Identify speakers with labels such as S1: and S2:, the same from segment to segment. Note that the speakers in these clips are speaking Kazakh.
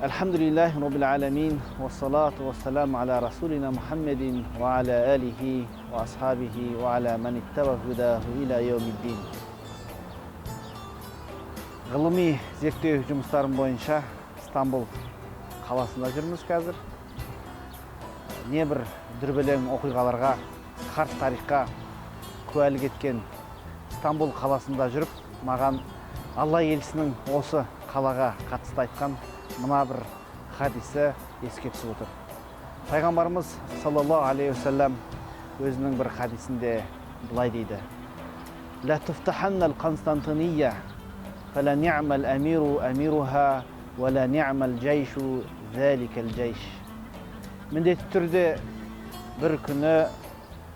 S1: Elhamdülillahi Rabbil alemin ve salatu ve selamu ala Rasulina Muhammedin ve ala alihi ve ashabihi ve ala men ittaba hudahu ila yevmiddin. Ғылыми зерттеу жұмыстарым бойынша Стамбул қаласында жүрміз қазір. Небір дүрбелең оқиғаларға, қарт тарихқа куәлік еткен Стамбул қаласында жүріп, маған Алла елшісінің осы қалаға қатысты айтқан мына бір хадисі еске түсіп отыр. Пайғамбарымыз саллаллаху алейхи вассалам өзінің бір хадисінде былай дейді: «Ла туфтаханнал Константинiyya فلا نعم الأمير أميرها ولا نعم الجيش ذلك الجيش». Міндетті түрде бір күні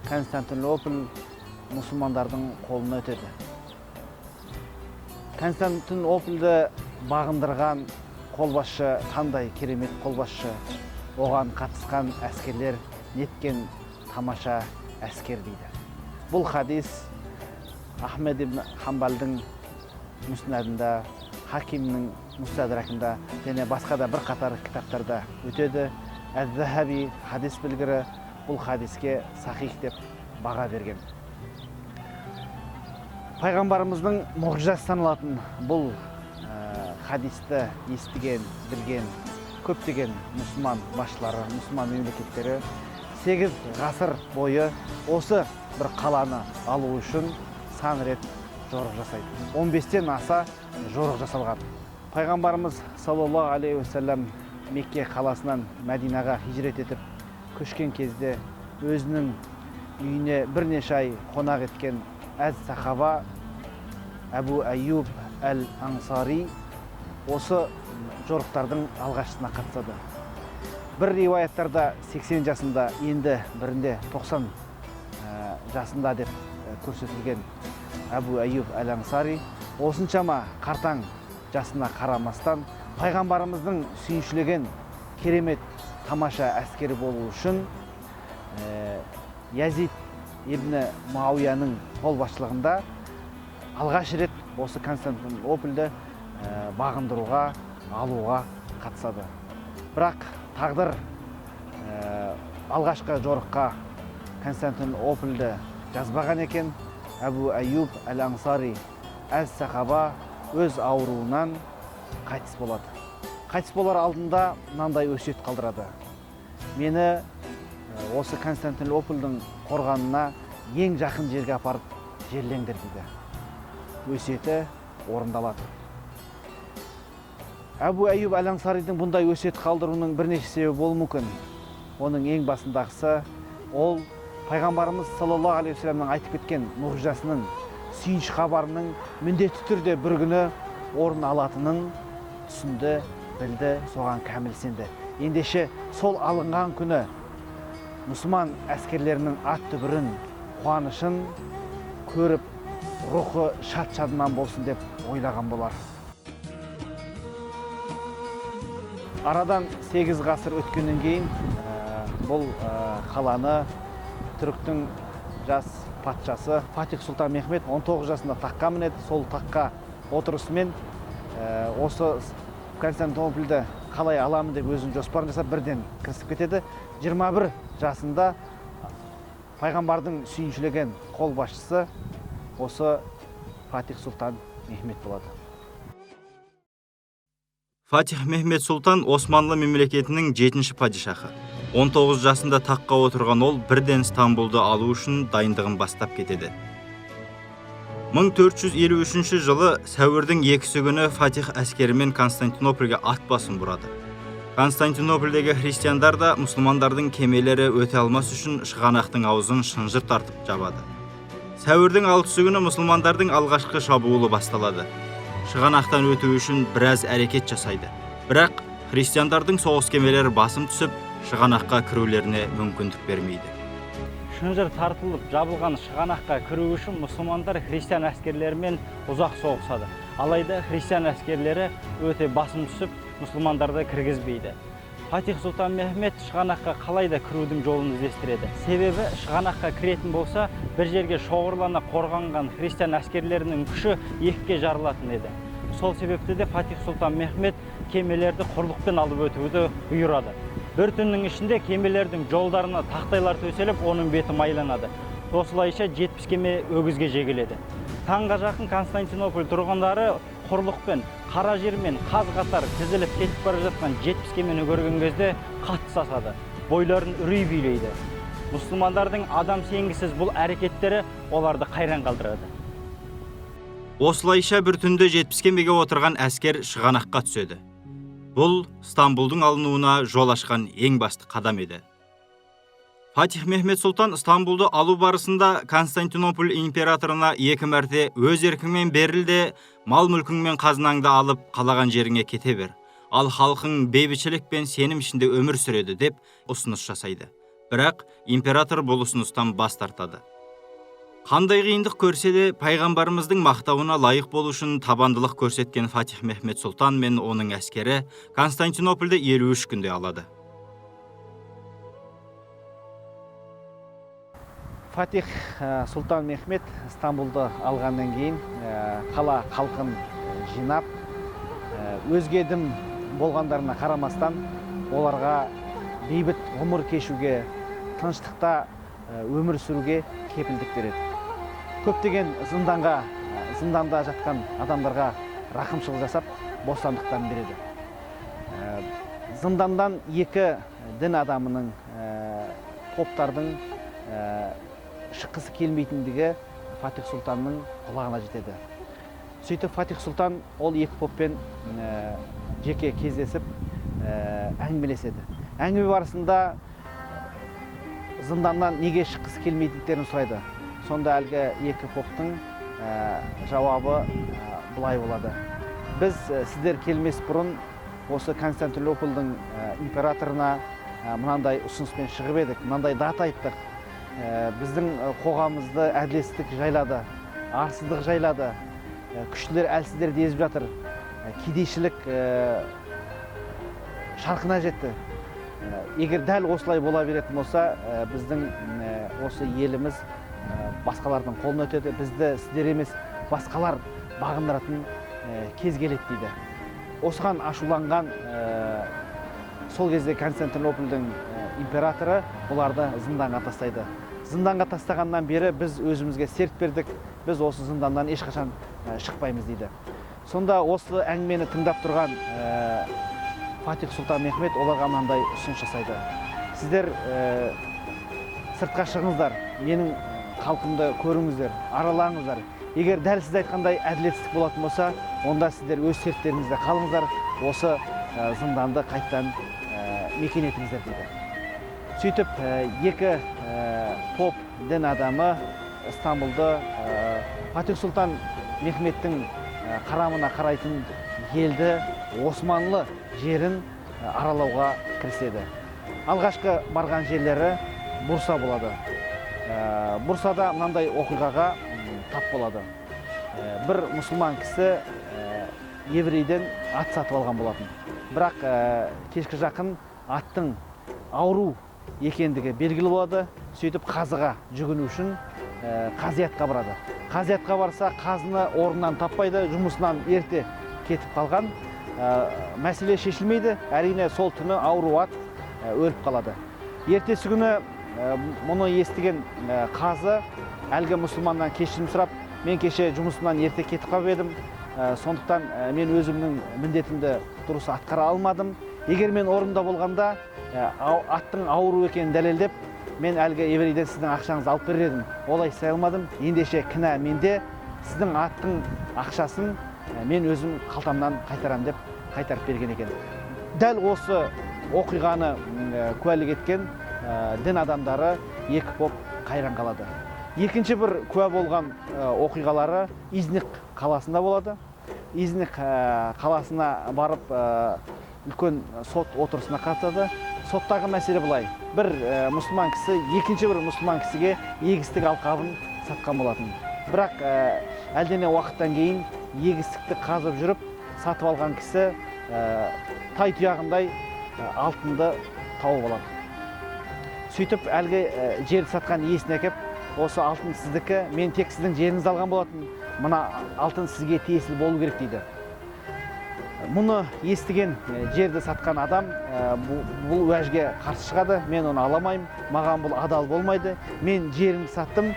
S1: Константинополь мұсылмандардың қолына өтеді. Константинопольді бағындырған қолбасшы қандай керемет қолбасшы, оған қатысқан әскерлер неткен тамаша әскер дейді. Бұл хадис Ахмед ибн Хамбалдың Мүснәдінде, Хакимнің Мустадракында және басқа да бір қатар кітаптарда өтеді. Әз-Захаби хадис білгірі бұл хадиске сахих деп баға берген. Пайғамбарымыздың мұғжизасы саналатын бұл хадисті естіген, білген көптеген мұсылман басшылары, мұсылман мемлекеттері 8 ғасыр бойы осы бір қаланы алу үшін сан рет жорық жасайды. 15-тен аса жорық жасалған. Пайғамбарымыз саллаллаху алейхи вассалам Мекке қаласынан Мәдинаға хижрет етіп көшкен кезде өзінің үйіне бірнеше ай қонақ еткен әз-сахаба Әбу Айюб әл-Ансари осы жорықтардың алғашқысына қатысады. Бір риуаяттарда 80 жасында, енді бірінде 90 жасында деп көрсетілген Әбу Айюб әл-Ансари осыншама қартаң жасына қарамастан пайғамбарымыздың сүйіншілеген керемет тамаша әскері болу үшін Язид ибн Мауияның қолбасшылығында алғаш рет осы Константинопольді бағындыруға, алуға қатысады. Бірақ тағдыр алғашқы жорыққа Константинопольді жазбаған екен. Әбу Айюб әл-Ансари әз-сахаба өз ауруынан қайтыс болады. Қайтыс болар алдында мынандай өсиет қалдырады: мені осы Константинопольдің қорғанына ең жақын жерге апарып жерлеңдер дейді. Өсиеті орындалады. Әбу Айюб әл-Ансаридің бұндай өсиет қалдыруының бірнеше себебі болуы мүмкін. Оның ең басындағысы ол Пайғамбарымыз саллаллаху алейхи вассаламның айтып кеткен мұғжизасының, сүйініш хабарының міндетті түрде бір күні орын алатынын түсінді, білді, соған кәміл сенді. Ендеше сол алынған күні мұсылман әскерлерінің ат дүбірін, қуанышын көріп, рухы шат-шадыман болсын деп ойлаған болар. Арадан 8 ғасыр өткеннен кейін бұл қаланы түріктің жас патшасы Фатих Сұлтан Мехмет 19 жасында таққа мінеді. Сол таққа отырысымен осы Константинопольді қалай аламын деп өзінің жоспарын жасап бірден кірісіп кетеді. 21 жасында пайғамбардың сүйіншілеген қолбасшысы осы Фатих Сұлтан Мехмет болады.
S2: Фатих Мехмет Сұлтан Османлы мемлекетінің 7-ші падишахы. 19 жасында таққа отырған ол бірден Стамбулды алу үшін дайындығын бастап кетеді. 1453 жылы сәуірдің 2-сі күні Фатих әскерімен Константинопольге ат басын бұрады. Константинопольдегі христиандар да мұсылмандардың кемелері өте алмас үшін шығанақтың аузын шынжыр тартып жабады. Сәуірдің 6-сі күні мұсылмандардың алғашқы шабуылы басталады. Шығанақтан өту үшін біраз әрекет жасайды. Бірақ христиандардың соғыс кемелері басым түсіп, шығанаққа кірулеріне мүмкіндік бермейді.
S3: Шынжыр тартылып жабылған шығанаққа кіру үшін мұсылмандар христиан әскерлерімен ұзақ соғысады. Алайда христиан әскерлері өте басым түсіп, мұсылмандарды кіргізбейді. Фатих Сұлтан Мехмет шығанаққа қалайда кірудің жолын іздестіреді. Себебі шығанаққа кіретін болса, бір жерге шоғырлана қорғанған христиан әскерлерінің күші екіге жарылатын еді. сол себепті де Фатих Сұлтан Мехмет кемелерді құрлықпен алып өтуді бұйырады. Бір түннің ішінде кемелердің жолдарына тақтайлар төселіп, оның беті майланады. Осылайша 70 кеме өгізге жегіледі. Таңға жақын Константинополь тұрғындары құрлықпен, қара жермен қаз-қатар тізіліп кетіп бара жатқан 70 кемені көрген кезде қатты сасады. Бойларын үрей билейді. Мұсылмандардың адам сенгісіз бұл әрекеттері оларды қайран қалдырады.
S2: Осылайша бір түнде 70 кемеге отырған әскер шығанаққа түседі. Бұл Стамбулдың алынуына жол ашқан ең басты қадам еді. Фатих Мехмет Сұлтан Стамбулды алу барысында Константинополь императорына 2 мәрте өз еркіңмен берілді, мал мүлкіңмен қазынаңды алып қалаған жеріңе кете бер. Ал халқың бейбітшілік пен сенім ішінде өмір сүреді деп ұсыныс жасайды. Бірақ император бұл ұсыныстан бас тартады. Қандай қиындық көрсе де, пайғамбарымыздың мақтауына лайық болу үшін табандылық көрсеткен Фатих Мехмет Сұлтан мен оның әскері Константинопольді 53 күнде алады.
S1: Фатих Сұлтан Мехмет Стамбулды алғаннан кейін қала халқын жинап, өзге дін болғандарына қарамастан оларға бейбіт ғұмыр кешуге, тыныштықта өмір сүруге кепілдік береді. Көптеген зынданда жатқан адамдарға рақымшылық жасап, бостандықтан береді. Зындандан 2 дін адамының, топтардың шыққысы келмейтіндігі Фатих Сұлтанның құлағына жетеді. Сөйтіп Фатих Сұлтан ол 2 топпен жеке кездесіп әңгімелеседі. Әңгіме барысында зынданнан неге шыққысы келмейтіндіктерін сұрайды. Сонда әлгі 2 топтың жауабы былай болады. Біз сіздер келмес бұрын осы Константинопольдің императорына мынандай ұсыныспен шығып едік, мынандай дат айттық. Біздің қоғамымызды әділетсіздік жайлады, арсыздық жайлады, күштілер әлсіздерді езіп жатыр, кедейшілік шарқына жетті. Егер дәл осылай бола беретін болса, біздің осы еліміз басқалардың қолына өтеді, бізді сіздер емес басқалар бағындыратын кез келеді дейді. Осыған ашуланған сол кезде Константинопольдің императоры бұларды зынданға тастайды. Зынданға тастағаннан бері біз өзімізге серт бердік, біз осы зынданнан ешқашан шықпаймыз дейді. Сонда осы әңгімені тыңдап тұрған Фатих Сұлтан Мехмет оларға мынандай ұсыныс жасайды. Сіздер сыртқа шығыңыздар, менің халқымды көріңіздер, аралаңыздар. Егер дәл сіз айтқандай әділетсіздік болатын болса, онда сіздер өз серттеріңізде қалыңыздар, осы зынданды қайттан мекен етіңіздер дейді. Сөйтіп 2 топ дін адамы Стамбулды Фатих Сұлтан Мехметтің қарамына қарайтын елді, Османлы жерін аралауға кіріседі. Алғашқы барған жерлері Бурса болады. Бурсада мынандай оқиғаға тап болады. Бір мұсылман кісі еврейден ат сатып алған болатын. Бірақ кешкі жақын аттың ауру екендігі белгілі болады. Сөйтіп қазыға жүгіну үшін қазиятқа барады. Қазиятқа барса, қазыны орнынан таппайды, жұмысынан ерте кетіп қалған. Мәселе шешілмейді. Әрине сол түні ауру ат өліп қалады. Ертесі күні мұны естіген қазы әлгі мұсылманнан кешірім сұрап, мен кеше жұмысымнан ерте кетіп қалып едім, сондықтан мен өзімнің міндетімді дұрыс атқара алмадым. Егер мен орында болғанда аттың ауру екенін дәлелдеп, мен әлгі еврейден сіздің ақшаңызды алып берер едім. Олай істей алмадым. Ендеше кінә менде, сіздің аттың ақшасын мен өзім қалтамнан қайтарам деп қайтарып берген екен. Дәл осы оқиғаны куәлік еткен дін адамдары 2 топ қайран қалады. Екінші бір куә болған оқиғалары Изник қаласында болады. Изник қаласына барып үлкен сот отырысына қатысады. Соттағы мәселе былай. Бір мұсылман кісі екінші бір мұсылман кісіге егістік алқабын сатқан болатын. Бірақ әлдене уақыттан кейін егістікті қазып жүріп сатып алған кісі тай тұяғындай алтынды тауып алады. Сөйтіп әлгі жерді сатқан иесіне әкеп, осы алтын сіздікі, мен тек сіздің жеріңізді алған болатын, мына алтын сізге тиесілі болу керек дейді. Мұны естіген жерді сатқан адам бұл уәжге қарсы шығады. Мен оны аламаймын, маған бұл адал болмайды. Мен жерімді саттым,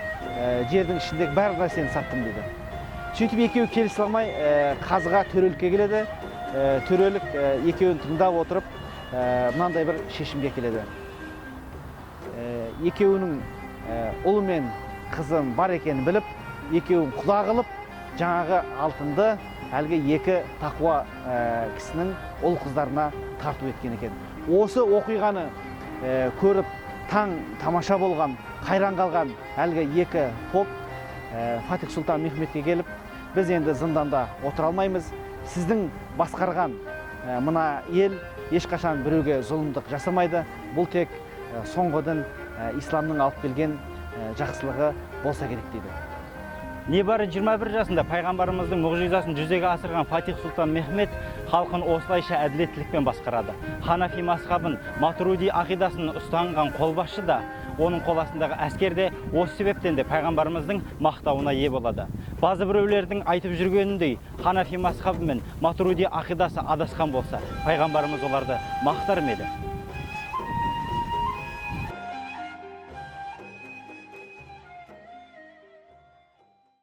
S1: жердің ішіндегі барлық нәрсені саттым дейді. Сөйтіп екеуі келісе алмай қазыға төрелікке келеді. Төрелік екеуін тыңдап отырып, мынандай бір шешімге келеді. Екеуінің ұлы мен қызын бар екенін біліп, екеуін құда қылып, жаңағы алтынды әлгі екі тақуа кісінің ұл қыздарына тарту еткен екен. Осы оқиғаны көріп таң тамаша болған, қайран қалған әлгі екі топ Фатих Сұлтан Мехметке келіп, біз енді зынданда отыра алмаймыз. Сіздің басқарған мына ел ешқашан біреуге зұлымдық жасамайды. Бұл тек соңғы дін исламның алып келген жақсылығы болса керек дейді.
S3: Небары 21 жасында пайғамбарымыздың мұғжизасын жүзеге асырған Фатих Сұлтан Мехмет халқын осылайша әділеттілікпен басқарады. Ханафи мазхабын, Матуриди ақидасын ұстанған қолбасшы да, оның қол астындағы әскер де осы себептен де пайғамбарымыздың мақтауына ие болады. Базы біреулердің айтып жүргеніндей, Ханафи мазхабы мен Матуриди ақидасы адасқан болса, пайғамбарымыз оларды мақтар ма еді?